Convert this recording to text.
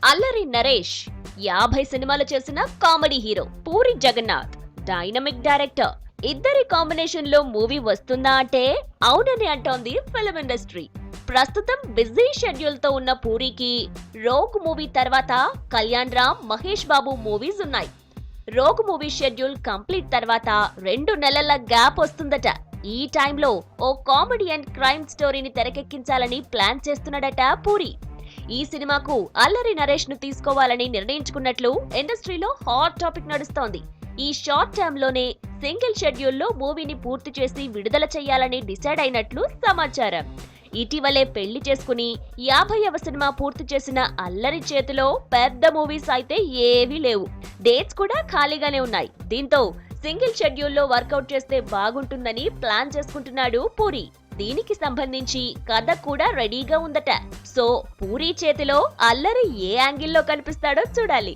అల్లరి నరేష్ 50 సినిమాలు చేసిన comedy hero. Puri Jagannadh dynamic director. ఇద్దరి కాంబినేషన్ లో మూవీ వస్తుందా అంటే అవునని అంటోంది ఫిల్మ్ ఇండస్ట్రీ. ప్రస్తుతం బిజీ షెడ్యూల్ తో ఉన్న పూరికి రోగ్ మూవీ తర్వాత కళ్యాణ్ రామ్, మహేష్ బాబు మూవీస్ ఉన్నాయి. రోగ్ మూవీ షెడ్యూల్ కంప్లీట్ తర్వాత 2 నెలల గ్యాప్ వస్తుందట. ఈ టైంలో ఓ కామెడీ అండ్ క్రైమ్ స్టోరీని తెరకెక్కించాలని ప్లాన్ చేస్తున్నాడట పూరి. ఈ సినిమాకు అల్లరి నరేష్ ను తీసుకోవాలని నిర్ణయించుకున్నట్లు ఇండస్ట్రీలో హాట్ టాపిక్ నడుస్తోంది. ఈ షార్ట్ టర్మ్ లోనే సింగిల్ షెడ్యూల్లో మూవీని పూర్తి చేసి విడుదల చేయాలని డిసైడ్ అయినట్లు సమాచారం. ఇటీవలే పెళ్లి చేసుకుని 50వ సినిమా పూర్తి చేసిన అల్లరి చేతిలో పెద్ద మూవీస్ అయితే ఏవీ లేవు. డేట్స్ కూడా ఖాళీగానే ఉన్నాయి. దీంతో సింగిల్ షెడ్యూల్లో వర్కౌట్ చేస్తే బాగుంటుందని ప్లాన్ చేసుకుంటున్నాడు పూరి. దీనికి సంబంధించి కథ కూడా రెడీగా ఉందట. సో పూరి చేతిలో అల్లరి ఏ యాంగిల్లో కనిపిస్తాడో చూడాలి.